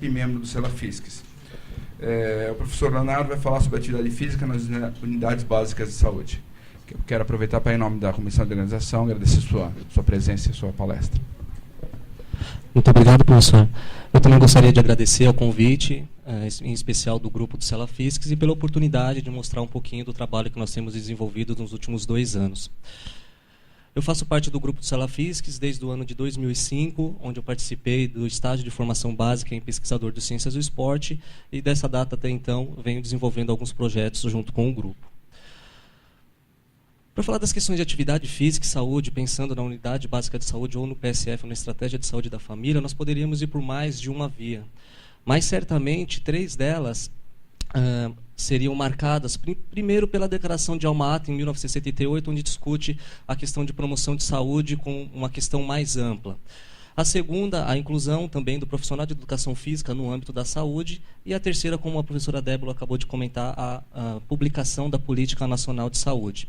e membro do Celafisques. O professor Leonardo vai falar sobre atividade física nas unidades básicas de saúde. Eu quero aproveitar para, em nome da Comissão de Organização, agradecer sua presença e sua palestra. Muito obrigado, professor. Eu também gostaria de agradecer ao convite, em especial do grupo do Celafisques, e pela oportunidade de mostrar um pouquinho do trabalho que nós temos desenvolvido nos últimos 2 anos. Eu faço parte do grupo do Celafisques desde o ano de 2005, onde eu participei do estágio de formação básica em pesquisador de ciências do esporte, e dessa data até então venho desenvolvendo alguns projetos junto com o grupo. Para falar das questões de atividade física e saúde, pensando na unidade básica de saúde ou no PSF, ou na estratégia de saúde da família, nós poderíamos ir por mais de uma via. Mas certamente 3 delas seriam marcadas, primeiro pela Declaração de Alma-Ata, em 1978, onde discute a questão de promoção de saúde com uma questão mais ampla. A segunda, a inclusão também do profissional de educação física no âmbito da saúde. E a terceira, como a professora Débora acabou de comentar, a publicação da Política Nacional de Saúde.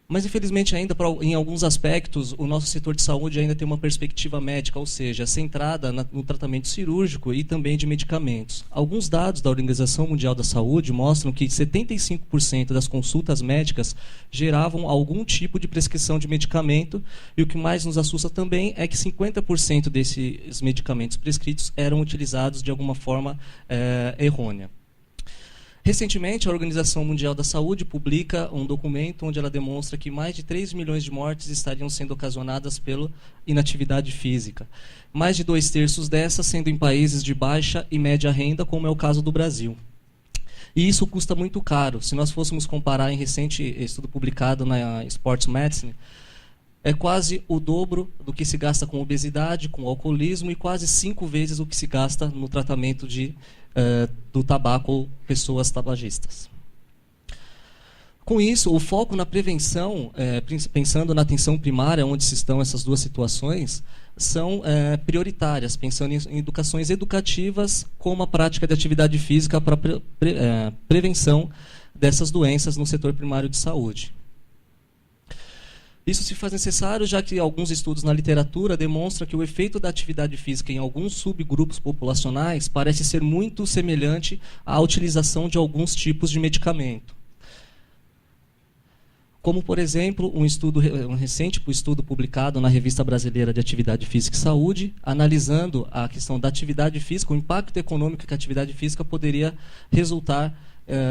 Mas, infelizmente, ainda em alguns aspectos, o nosso setor de saúde ainda tem uma perspectiva médica, ou seja, centrada no tratamento cirúrgico e também de medicamentos. Alguns dados da Organização Mundial da Saúde mostram que 75% das consultas médicas geravam algum tipo de prescrição de medicamento, e o que mais nos assusta também é que 50% desses medicamentos prescritos eram utilizados de alguma forma errônea. Recentemente, a Organização Mundial da Saúde publica um documento onde ela demonstra que mais de 3 milhões de mortes estariam sendo ocasionadas pela inatividade física. Mais de 2/3 dessas sendo em países de baixa e média renda, como é o caso do Brasil. E isso custa muito caro. Se nós fôssemos comparar em recente estudo publicado na Sports Medicine, é quase o dobro do que se gasta com obesidade, com alcoolismo, e quase 5 vezes o que se gasta no tratamento do tabaco ou pessoas tabagistas. Com isso, o foco na prevenção, pensando na atenção primária, onde estão essas duas situações, são prioritárias, pensando em educações educativas como a prática de atividade física para prevenção dessas doenças no setor primário de saúde. Isso se faz necessário, já que alguns estudos na literatura demonstram que o efeito da atividade física em alguns subgrupos populacionais parece ser muito semelhante à utilização de alguns tipos de medicamento. Como, por exemplo, um recente estudo publicado na Revista Brasileira de Atividade Física e Saúde, analisando a questão da atividade física, o impacto econômico que a atividade física poderia resultar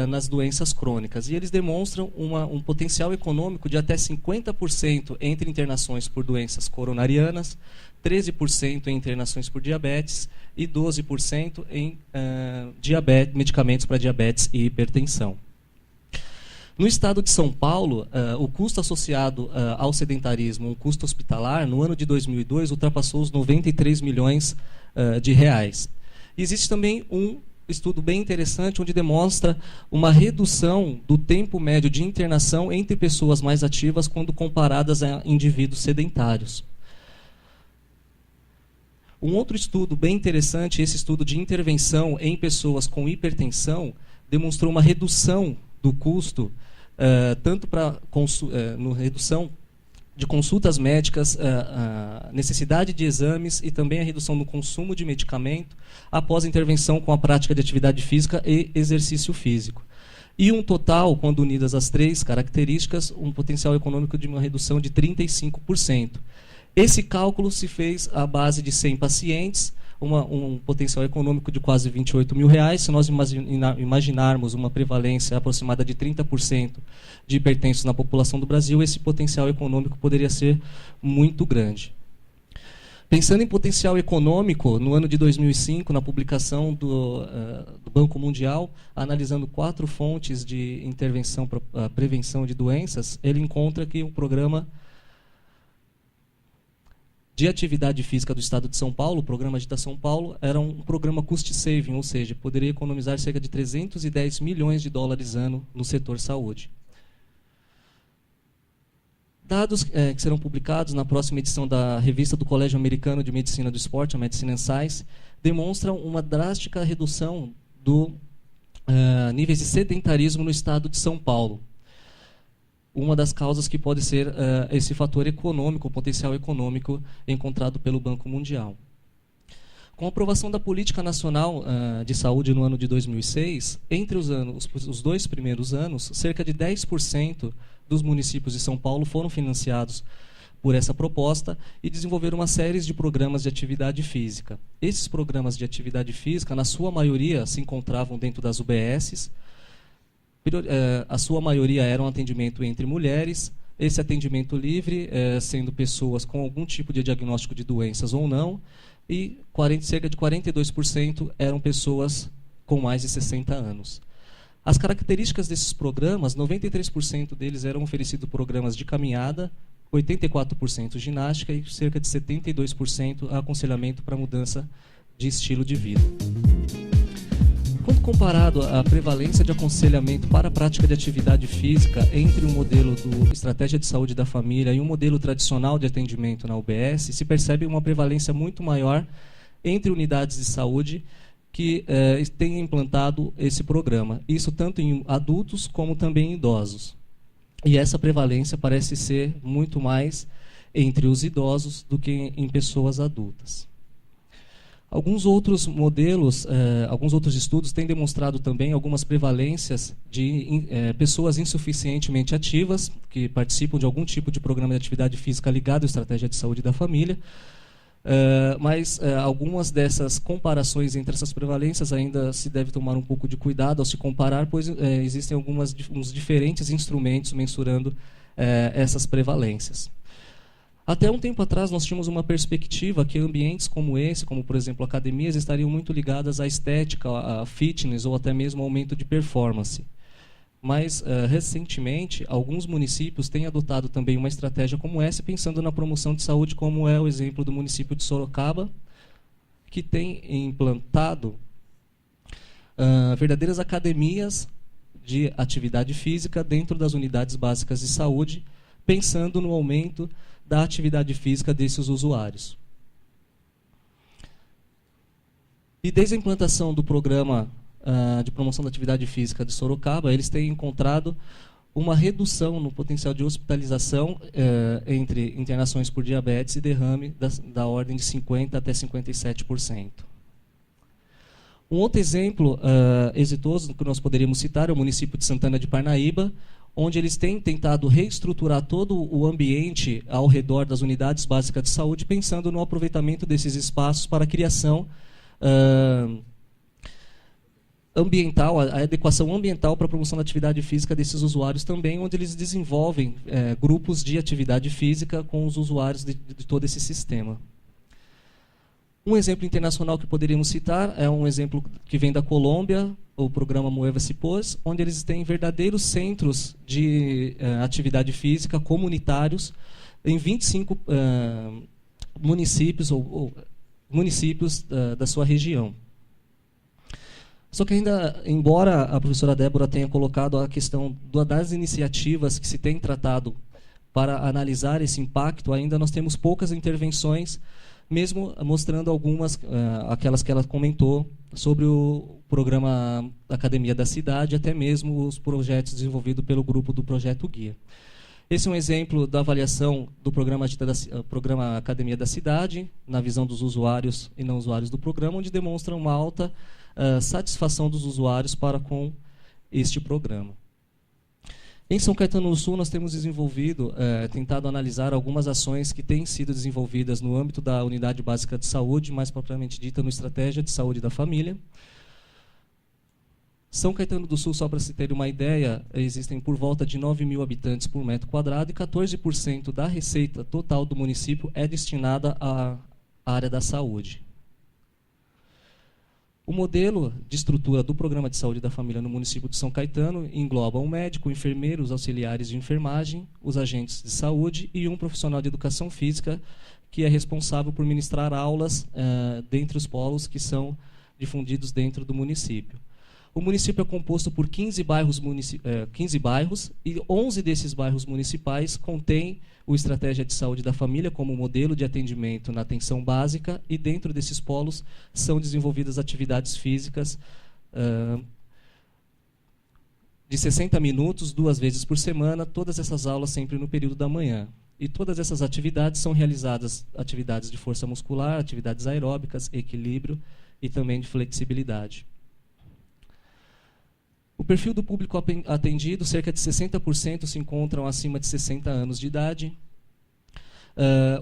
nas doenças crônicas. E eles demonstram um potencial econômico de até 50% entre internações por doenças coronarianas, 13% em internações por diabetes e 12% em medicamentos para diabetes e hipertensão. No estado de São Paulo, o custo associado ao sedentarismo, um custo hospitalar, no ano de 2002, ultrapassou os 93 milhões de reais. Existe também um estudo bem interessante onde demonstra uma redução do tempo médio de internação entre pessoas mais ativas quando comparadas a indivíduos sedentários. Um outro estudo bem interessante, esse estudo de intervenção em pessoas com hipertensão, demonstrou uma redução do custo, tanto para redução de consultas médicas, a necessidade de exames e também a redução do consumo de medicamento após a intervenção com a prática de atividade física e exercício físico. E um total, quando unidas as 3 características, um potencial econômico de uma redução de 35%. Esse cálculo se fez à base de 100 pacientes, um potencial econômico de quase 28 mil reais. Se nós imaginarmos uma prevalência aproximada de 30% de hipertensos na população do Brasil, esse potencial econômico poderia ser muito grande. Pensando em potencial econômico, no ano de 2005, na publicação do Banco Mundial, analisando 4 fontes de intervenção para a prevenção de doenças, ele encontra que o programa de atividade física do Estado de São Paulo, o programa Agita São Paulo, era um programa cost-saving, ou seja, poderia economizar cerca de 310 milhões de dólares ano no setor saúde. Dados que serão publicados na próxima edição da revista do Colégio Americano de Medicina do Esporte, a Medicine and Science, demonstram uma drástica redução do níveis de sedentarismo no Estado de São Paulo. Uma das causas que pode ser esse fator econômico, o potencial econômico encontrado pelo Banco Mundial. Com a aprovação da Política Nacional de Saúde no ano de 2006, entre os 2 primeiros anos, cerca de 10% dos municípios de São Paulo foram financiados por essa proposta e desenvolveram uma série de programas de atividade física. Esses programas de atividade física, na sua maioria, se encontravam dentro das UBSs. A sua maioria era um atendimento entre mulheres, esse atendimento livre, sendo pessoas com algum tipo de diagnóstico de doenças ou não, e cerca de 42% eram pessoas com mais de 60 anos. As características desses programas, 93% deles eram oferecidos programas de caminhada, 84% ginástica e cerca de 72% aconselhamento para mudança de estilo de vida. Quando comparado à prevalência de aconselhamento para a prática de atividade física entre o modelo do Estratégia de Saúde da Família e o modelo tradicional de atendimento na UBS, se percebe uma prevalência muito maior entre unidades de saúde que têm implantado esse programa. Isso tanto em adultos como também em idosos. E essa prevalência parece ser muito mais entre os idosos do que em pessoas adultas. Alguns outros modelos, alguns outros estudos têm demonstrado também algumas prevalências de pessoas insuficientemente ativas, que participam de algum tipo de programa de atividade física ligado à estratégia de saúde da família, mas algumas dessas comparações entre essas prevalências ainda se deve tomar um pouco de cuidado ao se comparar, pois existem uns diferentes instrumentos mensurando essas prevalências. Até um tempo atrás, nós tínhamos uma perspectiva que ambientes como esse, como, por exemplo, academias, estariam muito ligadas à estética, à fitness ou até mesmo ao aumento de performance. Mas, recentemente, alguns municípios têm adotado também uma estratégia como essa, pensando na promoção de saúde, como é o exemplo do município de Sorocaba, que tem implantado verdadeiras academias de atividade física dentro das unidades básicas de saúde, pensando no aumento da atividade física desses usuários. E desde a implantação do programa de promoção da atividade física de Sorocaba, eles têm encontrado uma redução no potencial de hospitalização entre internações por diabetes e derrame da ordem de 50% até 57%. Um outro exemplo exitoso que nós poderíamos citar é o município de Santana de Parnaíba, onde eles têm tentado reestruturar todo o ambiente ao redor das unidades básicas de saúde, pensando no aproveitamento desses espaços para a criação ambiental, a adequação ambiental para a promoção da atividade física desses usuários também, onde eles desenvolvem grupos de atividade física com os usuários de todo esse sistema. Um exemplo internacional que poderíamos citar é um exemplo que vem da Colômbia, o programa Mueva-se Pos, onde eles têm verdadeiros centros de atividade física comunitários em 25 municípios municípios da sua região. Só que ainda, embora a professora Débora tenha colocado a questão das iniciativas que se tem tratado para analisar esse impacto, ainda nós temos poucas intervenções, mesmo mostrando algumas, aquelas que ela comentou, sobre o programa Academia da Cidade, até mesmo os projetos desenvolvidos pelo grupo do Projeto Guia. Esse é um exemplo da avaliação do programa Academia da Cidade, na visão dos usuários e não usuários do programa, onde demonstra uma alta satisfação dos usuários para com este programa. Em São Caetano do Sul, nós temos desenvolvido, tentado analisar algumas ações que têm sido desenvolvidas no âmbito da Unidade Básica de Saúde, mais propriamente dita no Estratégia de Saúde da Família. São Caetano do Sul, só para se ter uma ideia, existem por volta de 9.000 habitantes por metro quadrado e 14% da receita total do município é destinada à área da saúde. O modelo de estrutura do Programa de Saúde da Família no município de São Caetano engloba um médico, enfermeiros, auxiliares de enfermagem, os agentes de saúde e um profissional de educação física que é responsável por ministrar aulas dentre os polos que são difundidos dentro do município. O município é composto por 15 bairros e 11 desses bairros municipais contêm o Estratégia de Saúde da Família como modelo de atendimento na atenção básica e dentro desses polos são desenvolvidas atividades físicas de 60 minutos, 2 vezes por semana, todas essas aulas sempre no período da manhã. E todas essas atividades são realizadas atividades de força muscular, atividades aeróbicas, equilíbrio e também de flexibilidade. O perfil do público atendido, cerca de 60% se encontram acima de 60 anos de idade.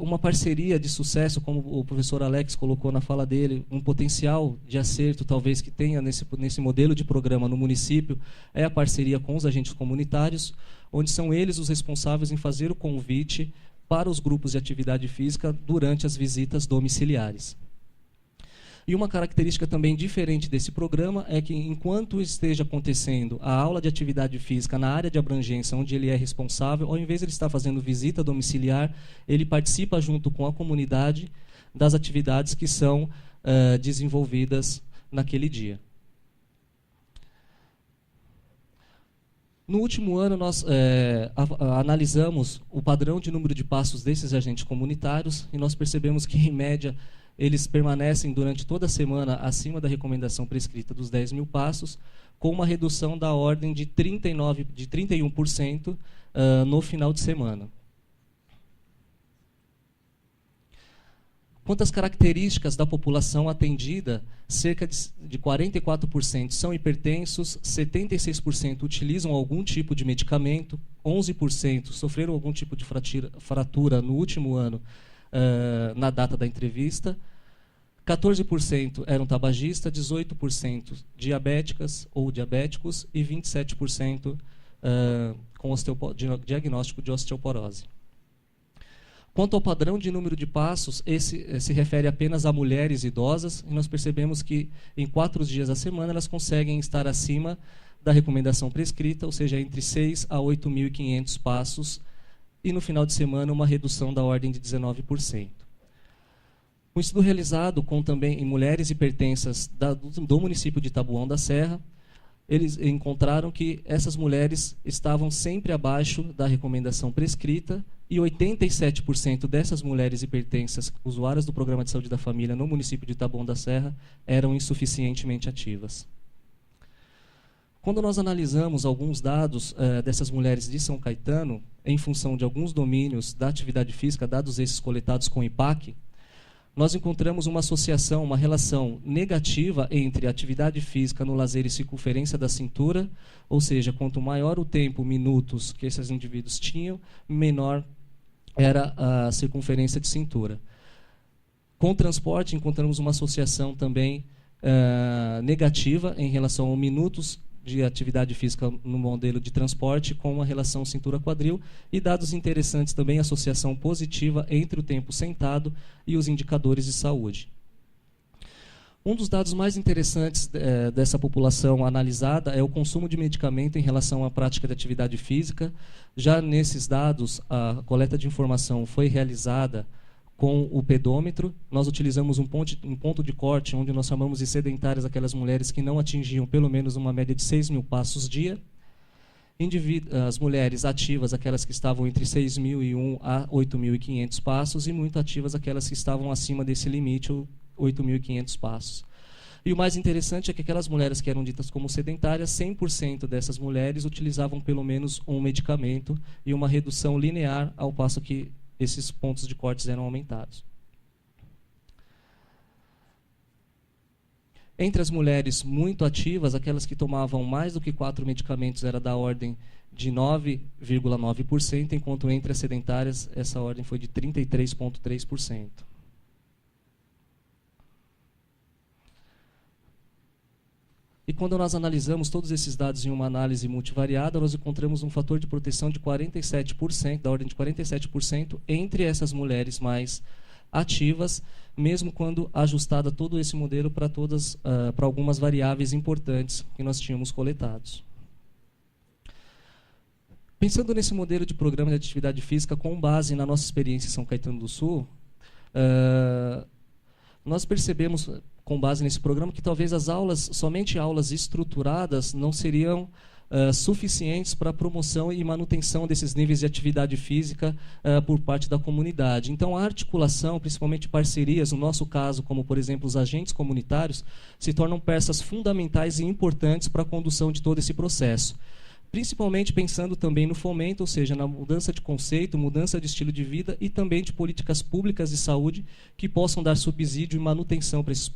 Uma parceria de sucesso, como o professor Alex colocou na fala dele, um potencial de acerto talvez que tenha nesse modelo de programa no município, é a parceria com os agentes comunitários, onde são eles os responsáveis em fazer o convite para os grupos de atividade física durante as visitas domiciliares. E uma característica também diferente desse programa é que, enquanto esteja acontecendo a aula de atividade física na área de abrangência onde ele é responsável, ao invés de ele estar fazendo visita domiciliar, ele participa junto com a comunidade das atividades que são desenvolvidas naquele dia. No último ano, nós analisamos o padrão de número de passos desses agentes comunitários e nós percebemos que, em média, eles permanecem durante toda a semana acima da recomendação prescrita dos 10 mil passos, com uma redução da ordem de 31% no final de semana. Quanto às características da população atendida, cerca de 44% são hipertensos, 76% utilizam algum tipo de medicamento, 11% sofreram algum tipo de fratura no último ano, na data da entrevista, 14% eram tabagistas, 18% diabéticas ou diabéticos e 27% com diagnóstico de osteoporose. Quanto ao padrão de número de passos, esse se refere apenas a mulheres idosas, e nós percebemos que em 4 dias da semana elas conseguem estar acima da recomendação prescrita, ou seja, entre 6 a 8.500 passos, e no final de semana uma redução da ordem de 19%. Um estudo realizado também em mulheres hipertensas do município de Taboão da Serra, eles encontraram que essas mulheres estavam sempre abaixo da recomendação prescrita e 87% dessas mulheres hipertensas usuárias do Programa de Saúde da Família no município de Taboão da Serra eram insuficientemente ativas. Quando nós analisamos alguns dados dessas mulheres de São Caetano, em função de alguns domínios da atividade física, dados esses coletados com o IPAC, nós encontramos uma associação, uma relação negativa entre atividade física no lazer e circunferência da cintura, ou seja, quanto maior o tempo, minutos que esses indivíduos tinham, menor era a circunferência de cintura. Com o transporte, encontramos uma associação também negativa em relação aos minutos de atividade física no modelo de transporte com a relação cintura-quadril e dados interessantes também, associação positiva entre o tempo sentado e os indicadores de saúde. Um dos dados mais interessantes dessa população analisada é o consumo de medicamento em relação à prática de atividade física. Já nesses dados, a coleta de informação foi realizada com o pedômetro. Nós utilizamos um ponto de corte, onde nós chamamos de sedentárias aquelas mulheres que não atingiam pelo menos uma média de 6.000 passos dia. As mulheres ativas, aquelas que estavam entre 6.001 a 8.500 passos, e muito ativas aquelas que estavam acima desse limite, 8.500 passos. E o mais interessante é que aquelas mulheres que eram ditas como sedentárias, 100% dessas mulheres utilizavam pelo menos um medicamento e uma redução linear, ao passo que esses pontos de cortes eram aumentados. Entre as mulheres muito ativas, aquelas que tomavam mais do que 4 medicamentos era da ordem de 9,9%, enquanto entre as sedentárias essa ordem foi de 33,3%. E quando nós analisamos todos esses dados em uma análise multivariada, nós encontramos um fator de proteção de 47%, da ordem de 47%, entre essas mulheres mais ativas, mesmo quando ajustada todo esse modelo para algumas variáveis importantes que nós tínhamos coletados. Pensando nesse modelo de programa de atividade física com base na nossa experiência em São Caetano do Sul, nós percebemos, com base nesse programa, que talvez somente aulas estruturadas não seriam suficientes para a promoção e manutenção desses níveis de atividade física por parte da comunidade. Então, a articulação, principalmente parcerias, no nosso caso, como, por exemplo, os agentes comunitários, se tornam peças fundamentais e importantes para a condução de todo esse processo. principalmente pensando também no fomento, ou seja, na mudança de conceito, mudança de estilo de vida e também de políticas públicas de saúde que possam dar subsídio e manutenção para esses programas.